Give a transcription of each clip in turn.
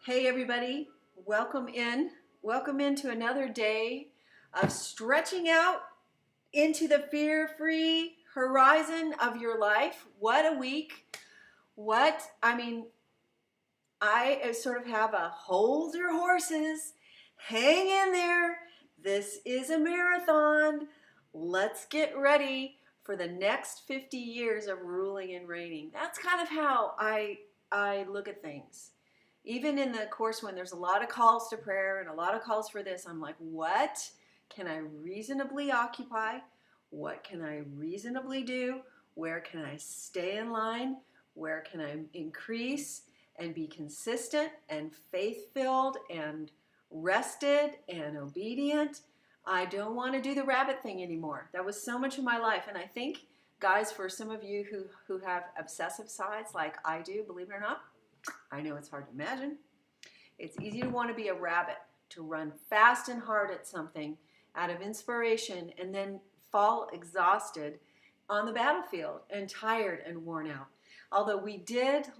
Hey everybody, welcome in. Welcome into another day of stretching out into the fear-free horizon of your life. What a week. I sort of have a hold your horses, hang in there. This is a marathon. Let's get ready for the next 50 years of ruling and reigning. That's kind of how I look at things. Even in the course when there's a lot of calls to prayer and a lot of calls for this, I'm like, what can I reasonably occupy? What can I reasonably do? Where can I stay in line? Where can I increase and be consistent and faith-filled and rested and obedient? I don't want to do the rabbit thing anymore. That was so much of my life. And I think, guys, for some of you who have obsessive sides like I do, believe it or not, I know it's hard to imagine. It's easy to want to be a rabbit, to run fast and hard at something out of inspiration and then fall exhausted on the battlefield and tired and worn out. Although we did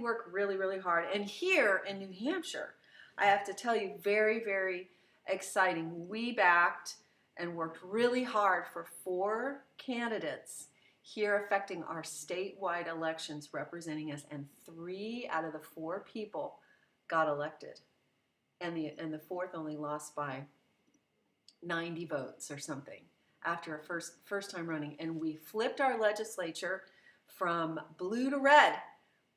work really, really hard. And here in New Hampshire, I have to tell you, very, very exciting. We backed and worked really hard for 4 candidates here affecting our statewide elections representing us, and 3 out of the 4 people got elected. And the 4th only lost by 90 votes or something after a first time running. And we flipped our legislature from blue to red.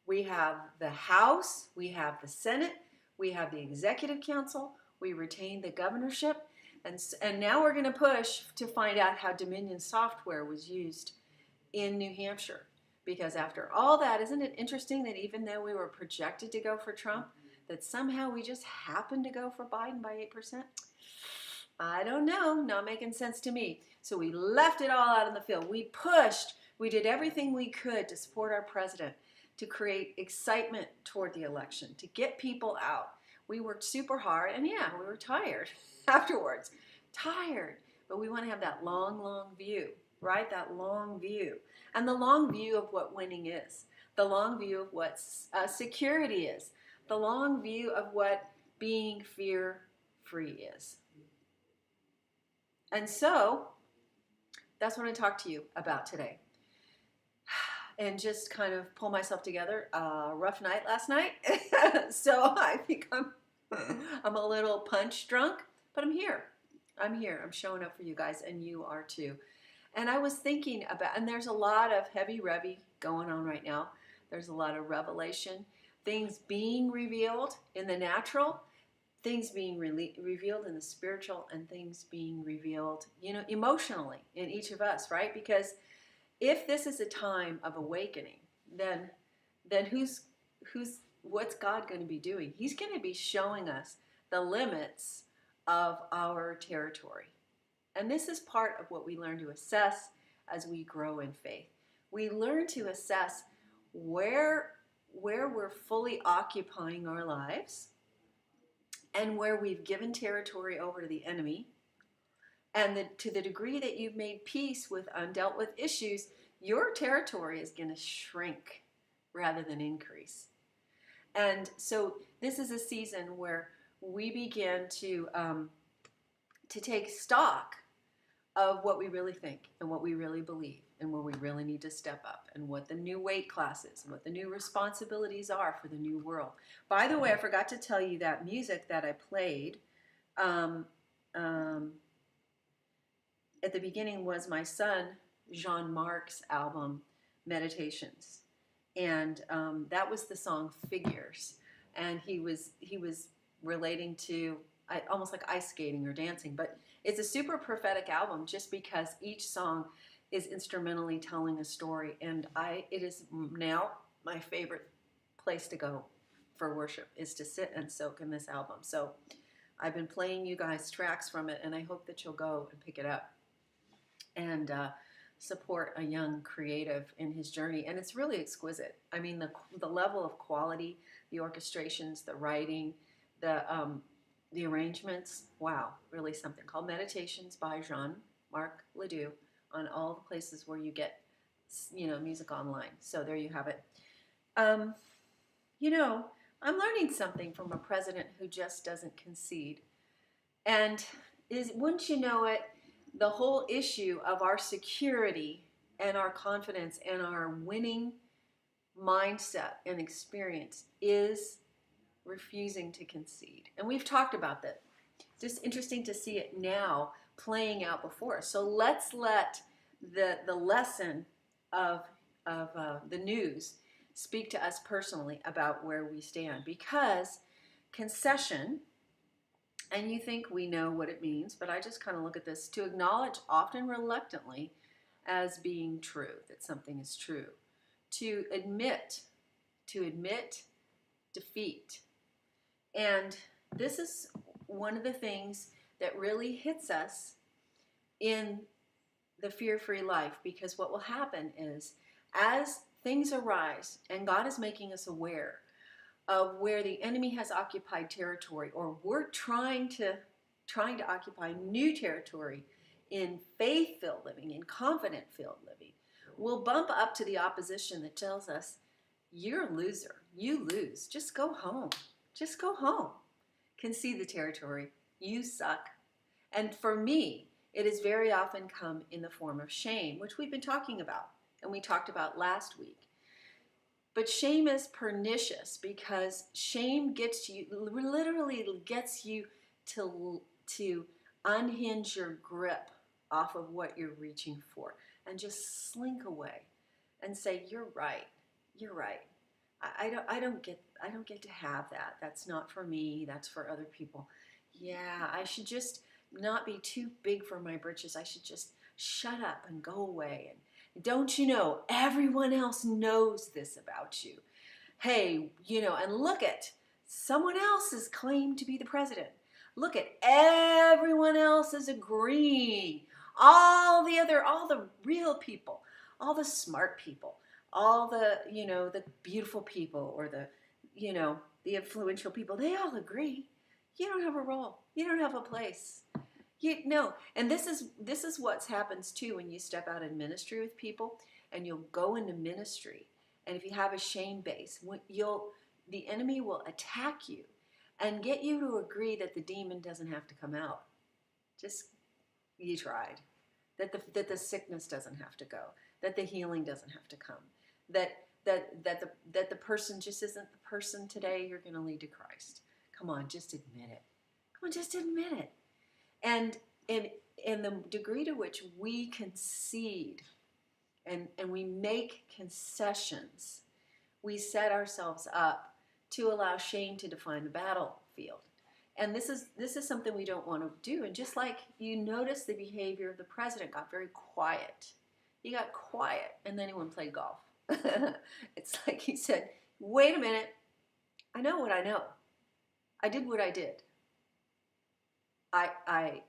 We have the House, we have the Senate, we have the Executive Council, we retained the governorship, and now we're going to push to find out how Dominion software was used in New Hampshire. Because after all that, isn't it interesting that even though we were projected to go for Trump, that somehow we just happened to go for Biden by 8%? I don't know, not making sense to me. So we left it all out in the field. We pushed, we did everything we could to support our president, to create excitement toward the election, to get people out. We worked super hard, and yeah, we were tired afterwards. Tired, but we want to have that long, long view. right? That long view. And the long view of what winning is, the long view of what security is, the long view of what being fear-free is. And so that's what I talked to you about today. And just kind of pull myself together. Rough night last night. So I think I'm a little punch drunk, but I'm here. I'm here. I'm showing up for you guys, and you are too. And I was thinking about, and there's a lot of heavy revy going on right now. There's a lot of revelation, things being revealed in the natural, things being revealed in the spiritual, and things being revealed, emotionally in each of us, right? Because if this is a time of awakening, then what's God going to be doing? He's going to be showing us the limits of our territory. And this is part of what we learn to assess as we grow in faith. We learn to assess where we're fully occupying our lives and where we've given territory over to the enemy. And to the degree that you've made peace with undealt with issues, your territory is going to shrink rather than increase. And so this is a season where we begin to take stock of what we really think and what we really believe and where we really need to step up and what the new weight class is and what the new responsibilities are for the new world. By the way, I forgot to tell you that music that I played at the beginning was my son Jean-Marc's album Meditations, and that was the song Figures, and he was relating to almost like ice skating or dancing, but it's a super prophetic album just because each song is instrumentally telling a story, and it is now my favorite place to go for worship is to sit and soak in this album. So I've been playing you guys tracks from it, and I hope that you'll go and pick it up and support a young creative in his journey. And it's really exquisite. I mean, the level of quality, the orchestrations, the writing, the arrangements, wow, really something. Called Meditations by Jean-Marc Ledoux on all the places where you get, music online. So there you have it. I'm learning something from a president who just doesn't concede. And wouldn't you know it, the whole issue of our security and our confidence and our winning mindset and experience is refusing to concede. And we've talked about that. It's just interesting to see it now playing out before us. So let's let the lesson of the news speak to us personally about where we stand. Because concession, and you think we know what it means, but I just kind of look at this, to acknowledge, often reluctantly, as being true, that something is true. To admit defeat. And this is one of the things that really hits us in the fear-free life, because what will happen is, as things arise and God is making us aware of where the enemy has occupied territory, or we're trying to occupy new territory in faith-filled living, in confident-filled living, we'll bump up to the opposition that tells us, you're a loser, you lose, just go home, concede the territory, you suck. And for me, it has very often come in the form of shame, which we've been talking about, and we talked about last week. But shame is pernicious, because shame literally gets you to unhinge your grip off of what you're reaching for and just slink away and say, you're right. I don't get to have that. That's not for me. That's for other people. Yeah, I should just not be too big for my britches. I should just shut up and go away. And don't you know, everyone else knows this about you. Hey, and look at someone else's claim to be the president. Look at everyone else is agreeing. All the real people, all the smart people, all the, the beautiful people, or the influential people, they all agree. You don't have a role. You don't have a place. You know, and this is what happens too when you step out in ministry with people, and you'll go into ministry, and if you have a shame base, the enemy will attack you and get you to agree that the demon doesn't have to come out. Just you tried. That the sickness doesn't have to go. That the healing doesn't have to come. That the person just isn't the person today you're going to lead to Christ. Come on, just admit it. Come on, just admit it. And in the degree to which we concede and we make concessions, we set ourselves up to allow shame to define the battlefield. And this is something we don't want to do. And just like you notice the behavior of the president got very quiet. He got quiet, and then he went and played golf. It's like he said, wait a minute, I know what I know. I did what I did. I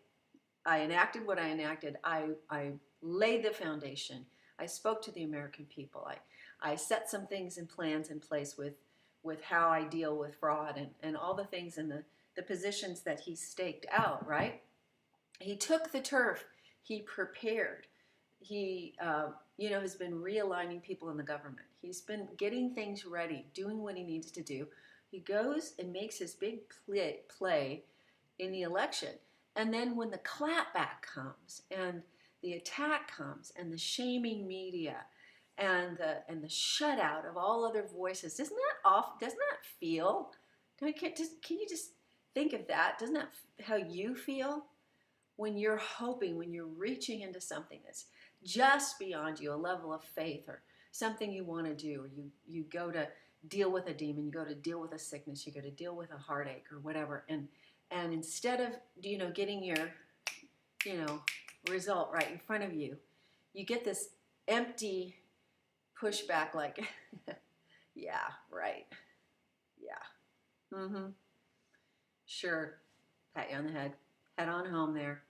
enacted what I enacted. I laid the foundation. I spoke to the American people. I set some things and plans in place with how I deal with fraud and all the things in the positions that he staked out, right? He took the turf. He prepared. He, has been realigning people in the government. He's been getting things ready, doing what he needs to do. He goes and makes his big play in the election. And then when the clapback comes and the attack comes and the shaming media and the shutout of all other voices, doesn't that feel? Can you just think of that? Doesn't that how you feel when you're hoping, when you're reaching into something that's just beyond you, a level of faith or something you want to do, or you go to deal with a demon, you go to deal with a sickness, you go to deal with a heartache or whatever, and instead of getting your result right in front of you, you get this empty pushback like, yeah, right, yeah, sure, pat you on the head on home there.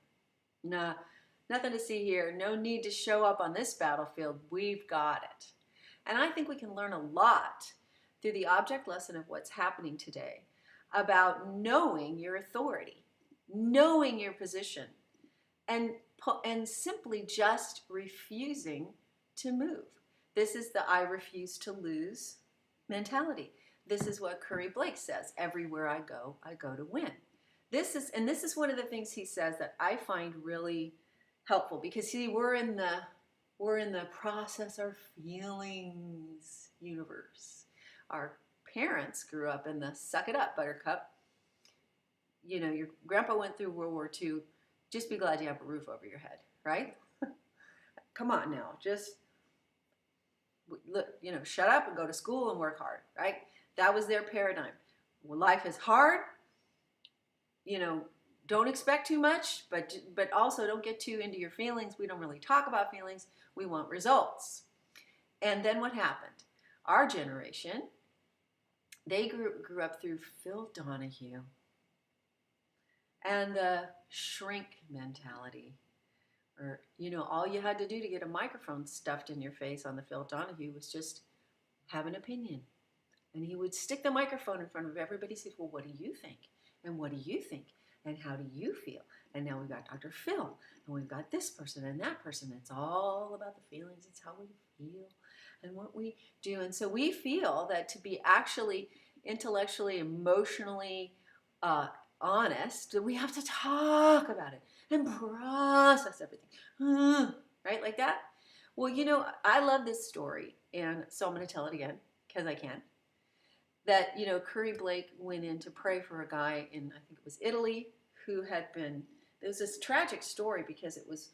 Nah, nothing to see here. No need to show up on this battlefield. We've got it. And I think we can learn a lot through the object lesson of what's happening today about knowing your authority, knowing your position, and simply just refusing to move. This is the I refuse to lose mentality. This is what Curry Blake says. Everywhere I go to win. This is one of the things he says that I find really helpful, because see, we're in the process our feelings universe. Our parents grew up in the suck it up, buttercup. Your grandpa went through World War II. Just be glad you have a roof over your head, right? Come on now, just look, shut up and go to school and work hard, right? That was their paradigm. Well, life is hard. Don't expect too much, but also don't get too into your feelings. We don't really talk about feelings. We want results. And then what happened? Our generation, they grew up through Phil Donahue and the shrink mentality. Or, all you had to do to get a microphone stuffed in your face on the Phil Donahue was just have an opinion. And he would stick the microphone in front of everybody and say, well, what do you think? And what do you think? And how do you feel? And now we've got Dr. Phil, and we've got this person and that person. It's all about the feelings. It's how we feel and what we do. And so we feel that to be actually intellectually, emotionally honest, that we have to talk about it and process everything. Right? Like that? Well, I love this story, and so I'm going to tell it again because I can. That, Curry Blake went in to pray for a guy in, I think it was Italy, who had been, it was this tragic story because it was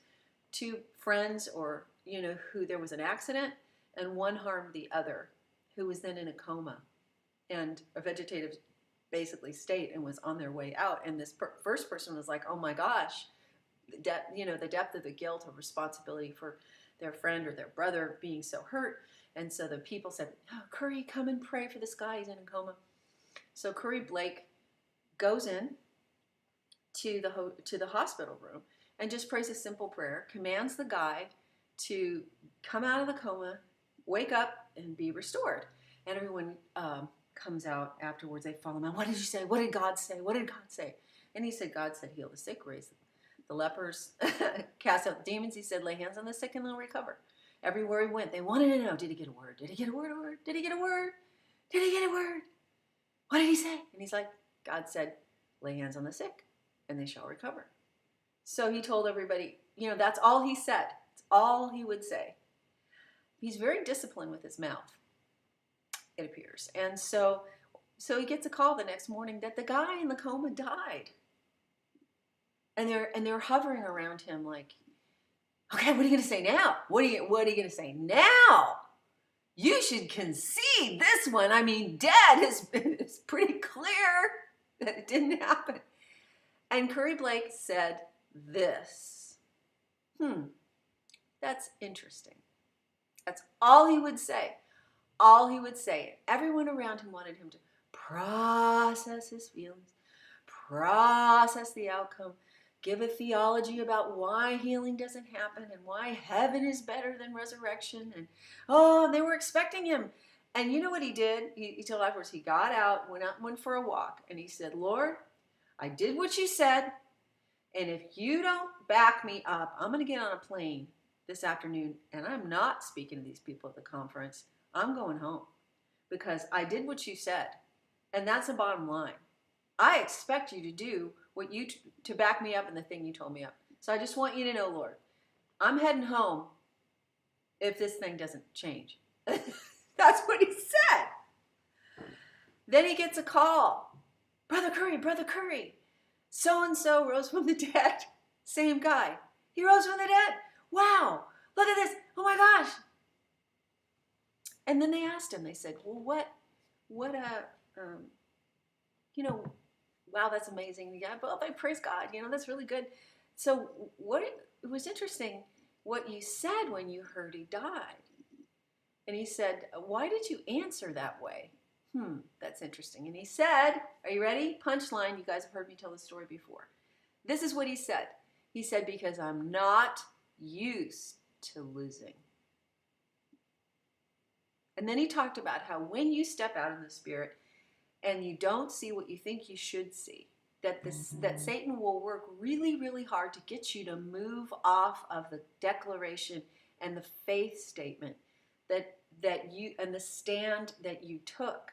two friends who there was an accident and one harmed the other, who was then in a coma and a vegetative basically state and was on their way out. And this first person was like, oh my gosh, the depth of the guilt of responsibility for their friend or their brother being so hurt. And so the people said, oh, Curry, come and pray for this guy. He's in a coma. So Curry Blake goes in to the hospital room and just prays a simple prayer, commands the guy to come out of the coma, wake up, and be restored. And everyone comes out afterwards. They follow him out. What did you say? What did God say? What did God say? And he said, God said, heal the sick, raise The lepers cast out the demons. He said, lay hands on the sick and they'll recover. Everywhere he went, they wanted to know, did he get a word? Did he get a word? Did he get a word? Did he get a word? What did he say? And he's like, God said, lay hands on the sick and they shall recover. So he told everybody, that's all he said. It's all he would say. He's very disciplined with his mouth, it appears. And so he gets a call the next morning that the guy in the coma died. And they're hovering around him like, okay, what are you going to say now? What are you going to say now? You should concede this one. I mean, Dad is pretty clear that it didn't happen. And Curry Blake said this. That's interesting. That's all he would say. All he would say. Everyone around him wanted him to process his feelings, process the outcome, give a theology about why healing doesn't happen and why heaven is better than resurrection. And they were expecting him. And you know what he did? He told afterwards, he got out and went for a walk. And he said, Lord, I did what you said. And if you don't back me up, I'm going to get on a plane this afternoon. And I'm not speaking to these people at the conference. I'm going home because I did what you said. And that's the bottom line. I expect you to do what to back me up in the thing you told me up. So I just want you to know, Lord, I'm heading home if this thing doesn't change. That's what he said. Then he gets a call. Brother Curry, so-and-so rose from the dead. Same guy. He rose from the dead. Wow, look at this. Oh my gosh. And then they asked him, they said, well, wow, that's amazing. Yeah, well, I praise God. That's really good. So it was interesting what you said when you heard he died. And he said, why did you answer that way? That's interesting. And he said, are you ready? Punchline. You guys have heard me tell this story before. This is what he said. He said, because I'm not used to losing. And then he talked about how when you step out in the Spirit and you don't see what you think you should see, that Satan will work really, really hard to get you to move off of the declaration and the faith statement that you and the stand that you took.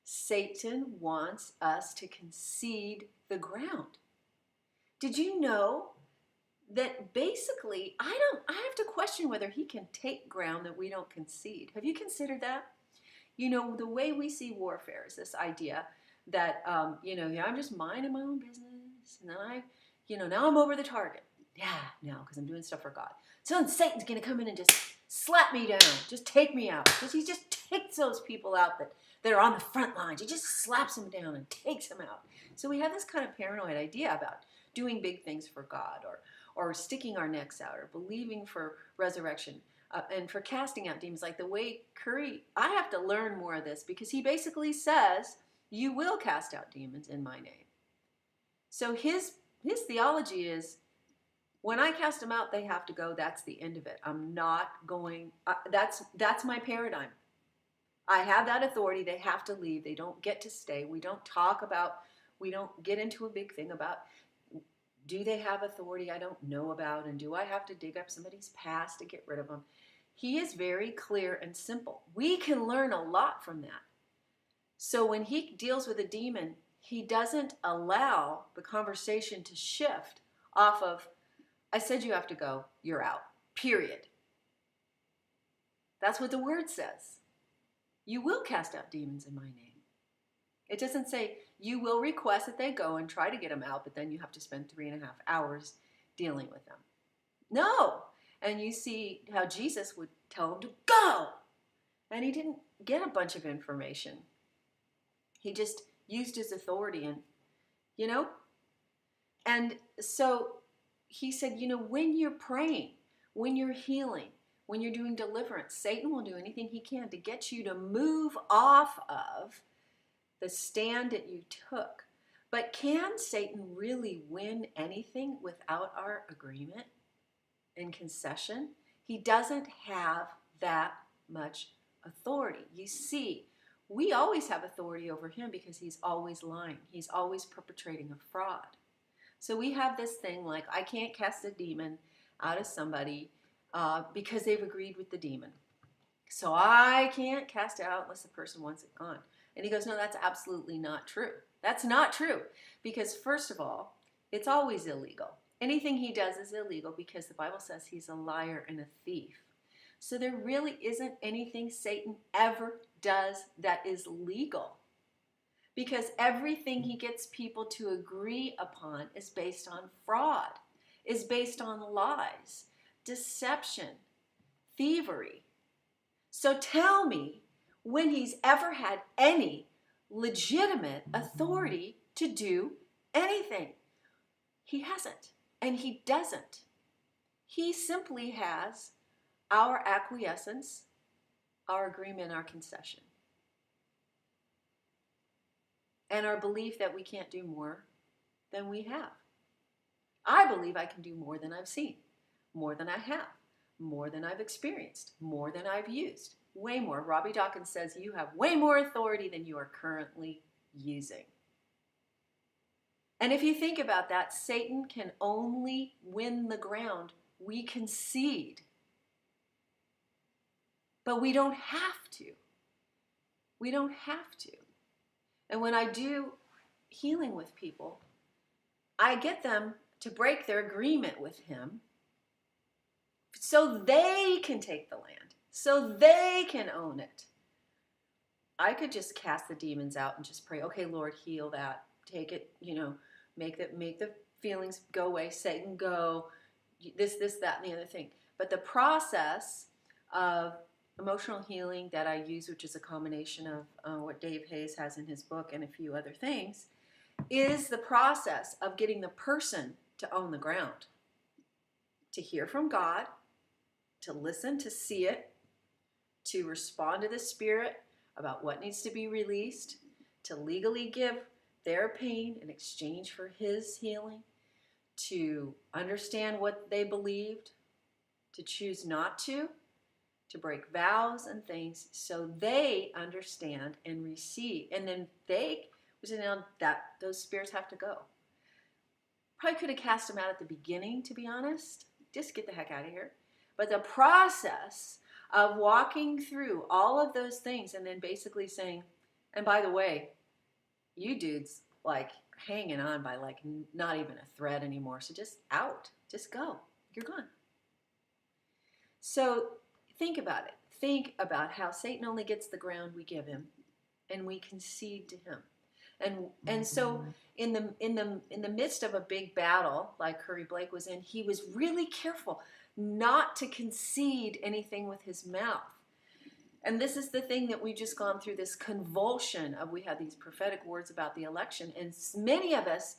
Satan wants us to concede the ground. Did you know that basically I have to question whether he can take ground that we don't concede? Have you considered that? The way we see warfare is this idea that, I'm just minding my own business. And then now I'm over the target. Yeah, no, because I'm doing stuff for God. So then Satan's going to come in and just slap me down, just take me out. Because he just takes those people out that are on the front lines. He just slaps them down and takes them out. So we have this kind of paranoid idea about doing big things for God or sticking our necks out or believing for resurrection. And for casting out demons, like the way Curry, I have to learn more of this because he basically says, you will cast out demons in my name. So his theology is, when I cast them out, they have to go. That's the end of it. I'm not going, that's my paradigm. I have that authority. They have to leave. They don't get to stay. We don't get into a big thing about, do they have authority I don't know about? And do I have to dig up somebody's past to get rid of them? He is very clear and simple. We can learn a lot from that. So when he deals with a demon, he doesn't allow the conversation to shift off of, I said you have to go, you're out, period. That's what the word says. You will cast out demons in my name. It doesn't say you will request that they go and try to get them out, but then you have to spend 3.5 hours dealing with them. No. And you see how Jesus would tell them to go. And he didn't get a bunch of information. He just used his authority and, And so he said, when you're praying, when you're healing, when you're doing deliverance, Satan will do anything he can to get you to move off of the stand that you took. But can Satan really win anything without our agreement and concession? He doesn't have that much authority. You see, we always have authority over him because he's always lying. He's always perpetrating a fraud. So we have this thing like, I can't cast a demon out of somebody because they've agreed with the demon. So I can't cast it out unless the person wants it gone. And he goes, no, that's absolutely not true. That's not true. Because first of all, it's always illegal. Anything he does is illegal because the Bible says he's a liar and a thief. So there really isn't anything Satan ever does that is legal. Because everything he gets people to agree upon is based on fraud, is based on lies, deception, thievery. So tell me when he's ever had any legitimate authority to do anything. He hasn't, and he doesn't. He simply has our acquiescence, our agreement, our concession, and our belief that we can't do more than we have. I believe I can do more than I've seen, more than I have, more than I've experienced, more than I've used, way more. Robbie Dawkins says you have way more authority than you are currently using. And if you think about that, Satan can only win the ground we concede. But we don't have to. We don't have to. And when I do healing with people, I get them to break their agreement with him so they can take the land, so they can own it. I could just cast the demons out and just pray, okay, Lord, heal that. Take it, make the feelings go away. Satan, go. This, that, and the other thing. But the process of emotional healing that I use, which is a combination of what Dave Hayes has in his book and a few other things, is the process of getting the person to own the ground, to hear from God, to listen, to see it, to respond to the Spirit about what needs to be released, to legally give their pain in exchange for his healing, to understand what they believed, to choose not to break vows and things so they understand and receive. And then those spirits have to go. Probably could have cast them out at the beginning, to be honest. Just get the heck out of here. But the process of walking through all of those things and then basically saying, and by the way, you dudes like hanging on by like not even a thread anymore. So just out, just go. You're gone. So think about it. Think about how Satan only gets the ground we give him, and we concede to him. And so in the midst of a big battle like Curry Blake was in, he was really careful not to concede anything with his mouth. And this is the thing that we've just gone through, this convulsion of, we had these prophetic words about the election, and many of us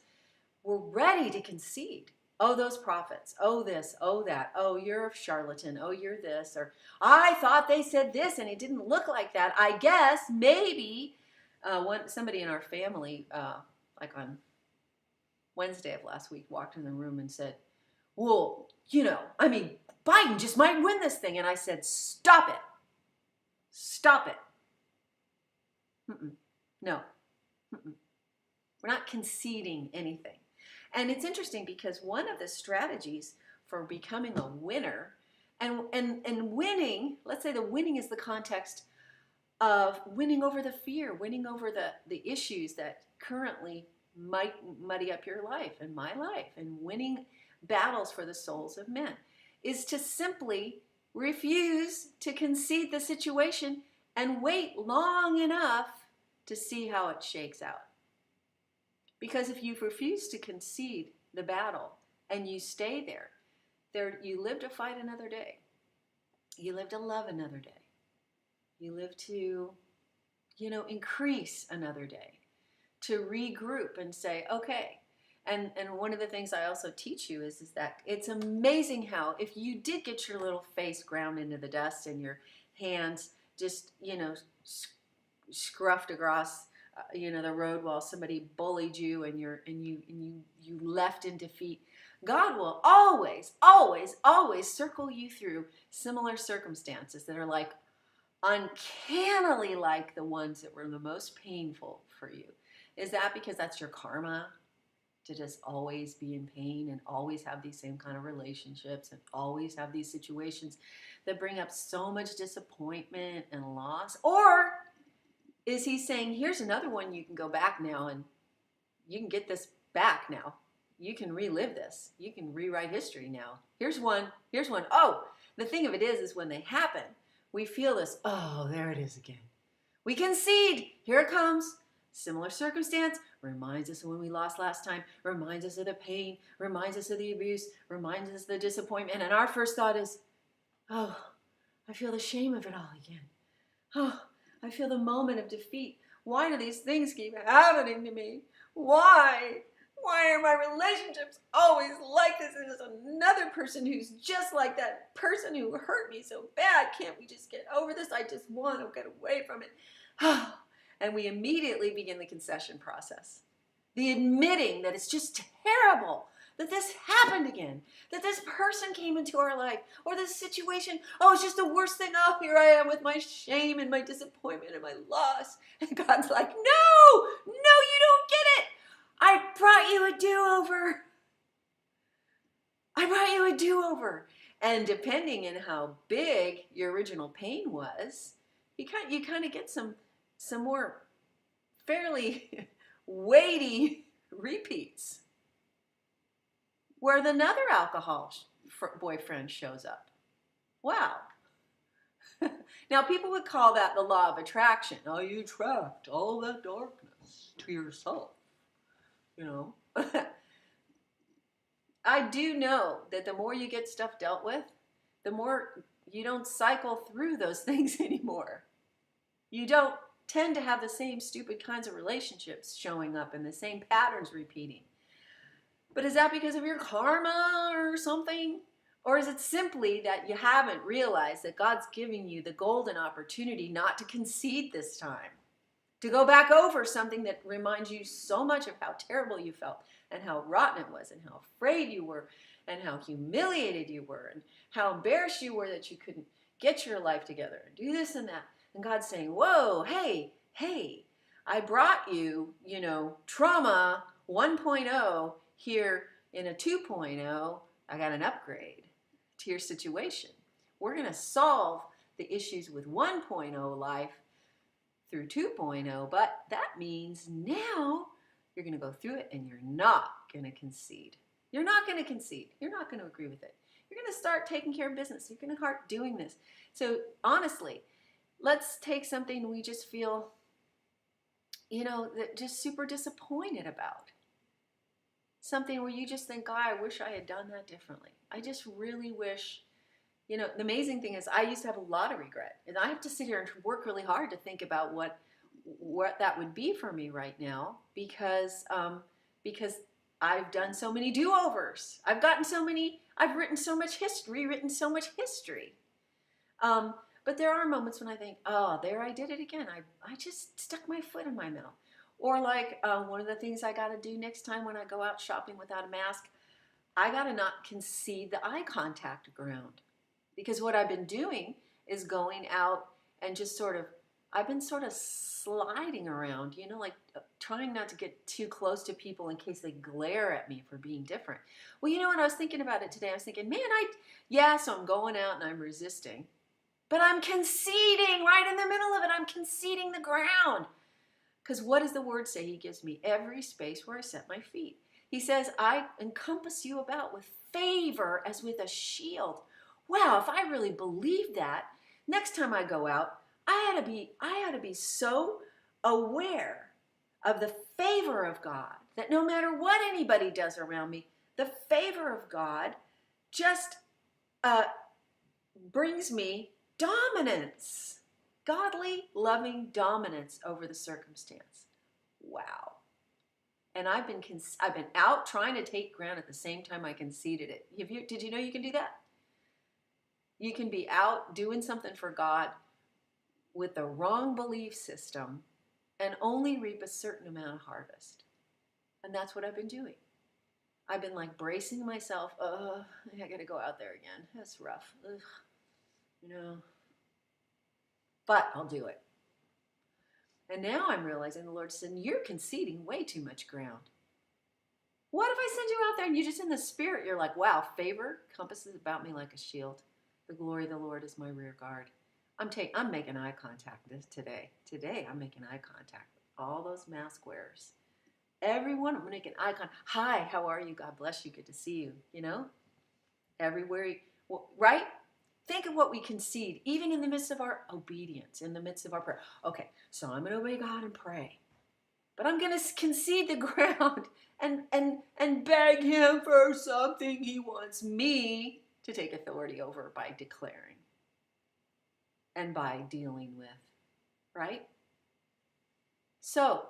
were ready to concede. Oh, those prophets. Oh, this. Oh, that. Oh, you're a charlatan. Oh, you're this. Or I thought they said this and it didn't look like that. I guess maybe somebody in our family, like on Wednesday of last week, walked in the room and said, well, Biden just might win this thing. And I said, stop it. Stop it. No. We're not conceding anything. And it's interesting because one of the strategies for becoming a winner and winning, let's say the winning is the context of winning over the fear, winning over the issues that currently might muddy up your life and my life, and winning battles for the souls of men, is to simply refuse to concede the situation and wait long enough to see how it shakes out. Because if you refuse to concede the battle and you stay there, you live to fight another day. You live to love another day. You live to, increase another day, to regroup and say, okay. And one of the things I also teach you is that it's amazing how if you did get your little face ground into the dust and your hands just, scruffed across the road while somebody bullied you and you left in defeat, God will always, always, always circle you through similar circumstances that are like uncannily like the ones that were the most painful for you. Is that because that's your karma to just always be in pain and always have these same kind of relationships and always have these situations that bring up so much disappointment and loss? Or is he saying, here's another one you can go back now and you can get this back now. You can relive this. You can rewrite history now. Here's one. Here's one. Oh, the thing of it is when they happen, we feel this, oh, there it is again. We concede. Here it comes. Similar circumstance, reminds us of when we lost last time, reminds us of the pain, reminds us of the abuse, reminds us of the disappointment. And our first thought is, oh, I feel the shame of it all again. Oh, I feel the moment of defeat. Why do these things keep happening to me? Why? Why are my relationships always like this? And there's another person who's just like that person who hurt me so bad. Can't we just get over this? I just want to get away from it. And we immediately begin the concession process. The admitting that it's just terrible that this happened again, that this person came into our life, or this situation, oh, it's just the worst thing. Oh, here I am with my shame and my disappointment and my loss. And God's like, no, you don't get it. I brought you a do-over. I brought you a do-over. And depending on how big your original pain was, you kind of get some more fairly weighty repeats where another alcohol boyfriend shows up. Wow. Now, people would call that the law of attraction. Oh, you attract all that darkness to yourself. You know, I do know that the more you get stuff dealt with, the more you don't cycle through those things anymore. You don't tend to have the same stupid kinds of relationships showing up and the same patterns repeating. But is that because of your karma or something? Or is it simply that you haven't realized that God's giving you the golden opportunity not to concede this time? To go back over something that reminds you so much of how terrible you felt and how rotten it was and how afraid you were and how humiliated you were and how embarrassed you were that you couldn't get your life together and do this and that. And God's saying, whoa, hey, I brought you, trauma 1.0 here in a 2.0. I got an upgrade to your situation. We're going to solve the issues with 1.0 life through 2.0, but that means now you're going to go through it and you're not going to concede. You're not going to concede. You're not going to agree with it. You're going to start taking care of business. You're going to start doing this. So honestly, let's take something we just feel, that just super disappointed about. Something where you just think, God, I wish I had done that differently. I just really wish. The amazing thing is I used to have a lot of regret. And I have to sit here and work really hard to think about what that would be for me right now because I've done so many do-overs. I've written so much history, rewritten so much history. But there are moments when I think, oh, there I did it again. I just stuck my foot in my mouth. Or like one of the things I got to do next time when I go out shopping without a mask, I got to not concede the eye contact ground. Because what I've been doing is going out and I've been sort of sliding around, like trying not to get too close to people in case they glare at me for being different. Well, when I was thinking about it today, I was thinking, man, so I'm going out and I'm resisting. But I'm conceding right in the middle of it. I'm conceding the ground. Because what does the word say? He gives me every space where I set my feet. He says, I encompass you about with favor as with a shield. Wow, if I really believe that, next time I go out, I ought to be so aware of the favor of God that no matter what anybody does around me, the favor of God just brings me dominance, godly, loving dominance over the circumstance. Wow. And I've been out trying to take ground at the same time I conceded it. Did you know you can do that? You can be out doing something for God with the wrong belief system and only reap a certain amount of harvest. And that's what I've been doing. I've been like bracing myself. I got to go out there again. That's rough. Ugh. But I'll do it. And now I'm realizing the Lord said, you're conceding way too much ground. What if I send you out there and you just in the spirit, you're like, wow, favor compasses about me like a shield. The glory of the Lord is my rear guard. I'm making eye contact today. Today I'm making eye contact with all those mask wearers. Everyone, I'm making eye contact. Hi, how are you? God bless you. Good to see you. You know, everywhere, right? Think of what we concede, even in the midst of our obedience, in the midst of our prayer. Okay, so I'm going to obey God and pray. But I'm going to concede the ground and beg him for something he wants me to take authority over by declaring and by dealing with, right? So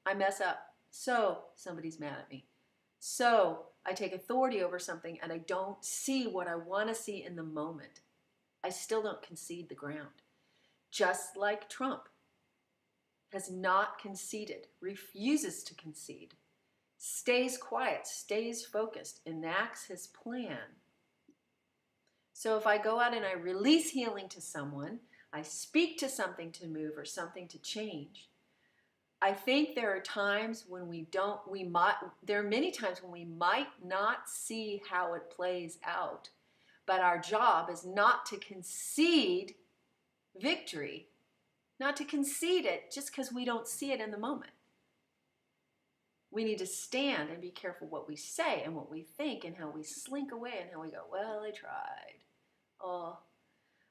I mess up. So somebody's mad at me. So I take authority over something and I don't see what I want to see in the moment. I still don't concede the ground. Just like Trump has not conceded, refuses to concede, stays quiet, stays focused, enacts his plan. So if I go out and I release healing to someone, I speak to something to move or something to change, I think there are times when there are many times when we might not see how it plays out, but our job is not to concede victory, not to concede it just because we don't see it in the moment. We need to stand and be careful what we say and what we think and how we slink away and how we go, well, I tried. Oh,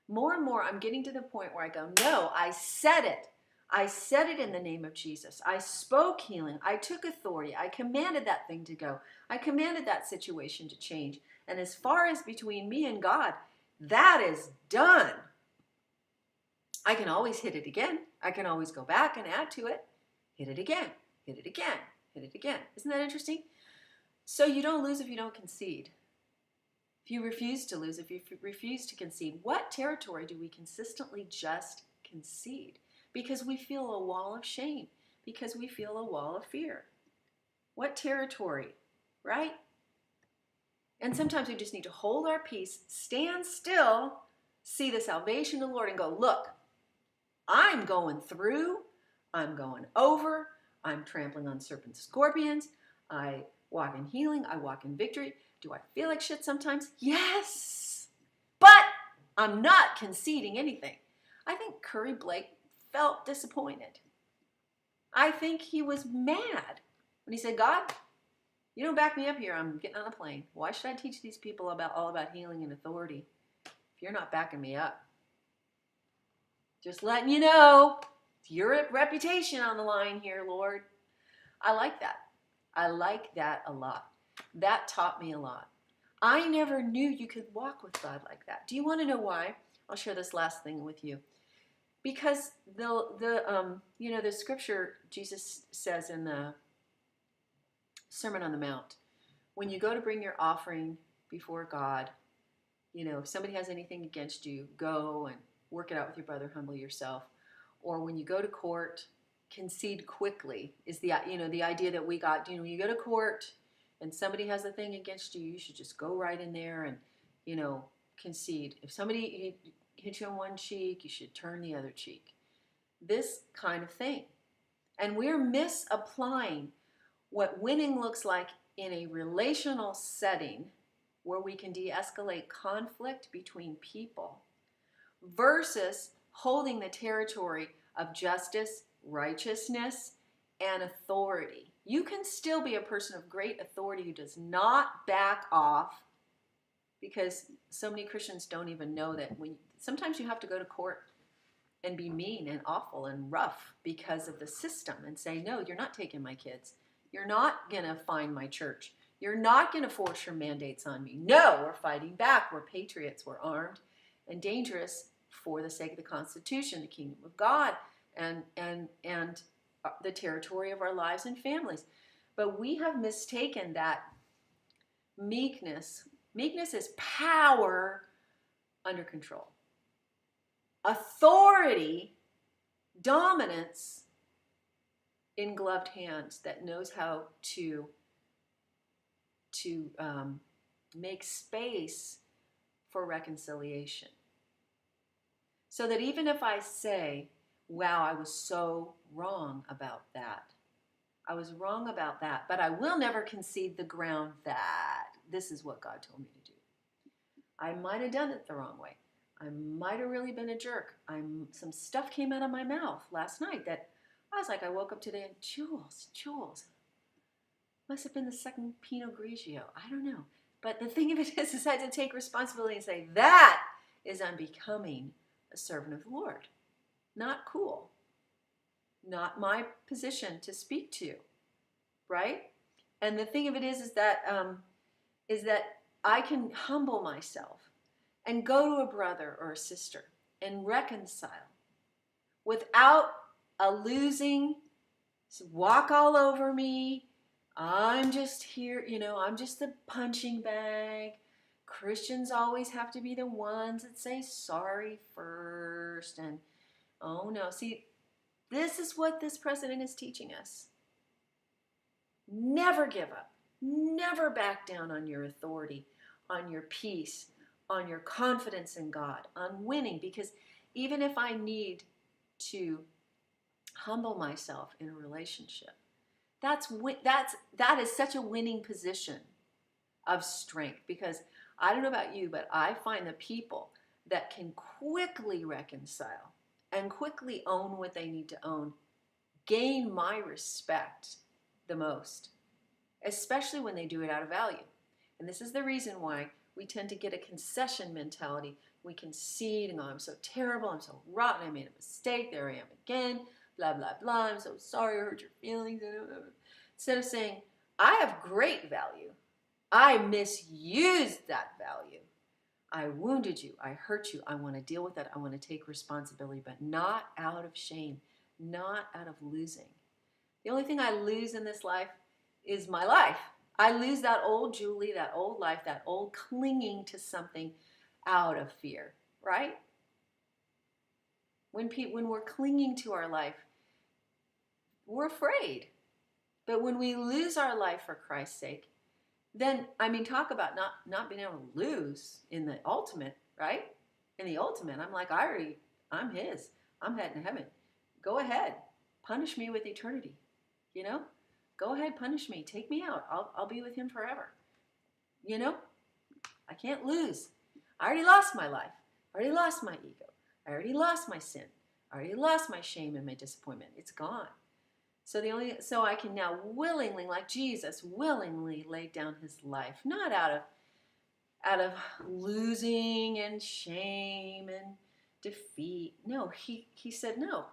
more and more I'm getting to the point where I go, no, I said it. I said it in the name of Jesus. I spoke healing. I took authority. I commanded that thing to go. I commanded that situation to change. And as far as between me and God, that is done. I can always hit it again. I can always go back and add to it. Hit it again. Hit it again. Hit it again. Isn't that interesting? So you don't lose if you don't concede. If you refuse to lose, if you refuse to concede, what territory do we consistently just concede? Because we feel a wall of shame, because we feel a wall of fear. What territory, right? And sometimes we just need to hold our peace, stand still, see the salvation of the Lord and go, look, I'm going through, I'm going over, I'm trampling on serpents, scorpions, I walk in healing, I walk in victory. Do I feel like shit sometimes? Yes. But I'm not conceding anything. I think Curry Blake felt disappointed. I think he was mad when he said, God, you don't back me up here. I'm getting on a plane. Why should I teach these people all about healing and authority if you're not backing me up? Just letting you know, it's your reputation on the line here, Lord. I like that. I like that a lot. That taught me a lot. I never knew you could walk with God like that. Do you want to know why? I'll share this last thing with you. Because the scripture Jesus says in the Sermon on the Mount, when you go to bring your offering before God, if somebody has anything against you, go and work it out with your brother, humble yourself. Or when you go to court, concede quickly is the idea that we got. You go to court and somebody has a thing against you, you should just go right in there and, concede. If somebody hit you on one cheek, you should turn the other cheek. This kind of thing. And we're misapplying what winning looks like in a relational setting where we can de-escalate conflict between people versus holding the territory of justice, righteousness, and authority. You can still be a person of great authority who does not back off, because so many Christians don't even know that sometimes you have to go to court and be mean and awful and rough because of the system and say, no, you're not taking my kids. You're not going to find my church. You're not going to force your mandates on me. No, we're fighting back. We're patriots. We're armed and dangerous for the sake of the Constitution, the kingdom of God, and the territory of our lives and families. But we have mistaken that meekness. Meekness is power under control. Authority, dominance in gloved hands that knows how to make space for reconciliation. So that even if I say, wow, I was so wrong about that, I was wrong about that, but I will never concede the ground that this is what God told me to do. I might have done it the wrong way. I might have really been a jerk. Some stuff came out of my mouth last night that I was like, I woke up today and Jules, must have been the second Pinot Grigio. I don't know. But the thing of it is I had to take responsibility and say, that is unbecoming a servant of the Lord. Not cool. Not my position to speak to, right? And the thing of it is that I can humble myself and go to a brother or a sister and reconcile without a losing, walk all over me. I'm just here, I'm just the punching bag. Christians always have to be the ones that say sorry first. And oh no, see, this is what this president is teaching us. Never give up. Never back down on your authority, on your peace, on your confidence in God, on winning. Because even if I need to humble myself in a relationship, that is such a winning position of strength. Because I don't know about you, but I find the people that can quickly reconcile and quickly own what they need to own gain my respect the most, especially when they do it out of value. And this is the reason why we tend to get a concession mentality. We concede and go, I'm so terrible, I'm so rotten, I made a mistake, there I am again, blah, blah, blah, I'm so sorry, I hurt your feelings. Instead of saying, I have great value. I misused that value. I wounded you, I hurt you, I want to deal with that, I want to take responsibility, but not out of shame, not out of losing. The only thing I lose in this life is my life. I lose that old Julie, that old life, that old clinging to something out of fear, right? When we're clinging to our life, we're afraid. But when we lose our life for Christ's sake, then, talk about not being able to lose in the ultimate, right? In the ultimate, I'm like, I'm his. I'm heading to heaven. Go ahead. Punish me with eternity. Go ahead, punish me. Take me out. I'll be with him forever. I can't lose. I already lost my life. I already lost my ego. I already lost my sin. I already lost my shame and my disappointment. It's gone. So I can now willingly, like Jesus, willingly lay down his life, not out of losing and shame and defeat. No, he said, no,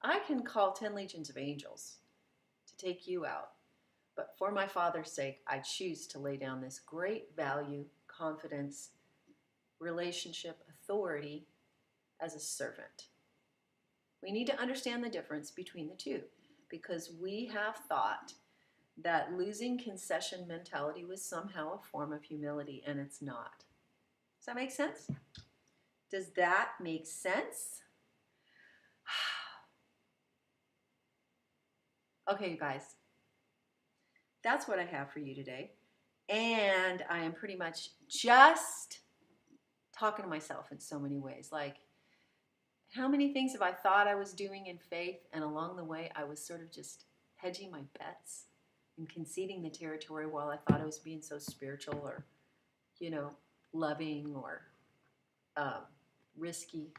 I can call 10 legions of angels to take you out. But for my Father's sake, I choose to lay down this great value, confidence, relationship, authority as a servant. We need to understand the difference between the two, because we have thought that losing concession mentality was somehow a form of humility, and it's not. Does that make sense? Does that make sense? Okay, you guys, that's what I have for you today. And I am pretty much just talking to myself in so many ways. Like, how many things have I thought I was doing in faith, and along the way I was sort of just hedging my bets and conceding the territory while I thought I was being so spiritual or, loving or risky.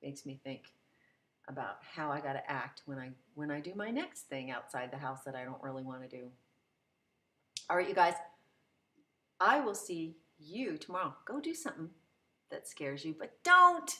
Makes me think about how I got to act when I do my next thing outside the house that I don't really want to do. All right, you guys, I will see you tomorrow. Go do something that scares you, but don't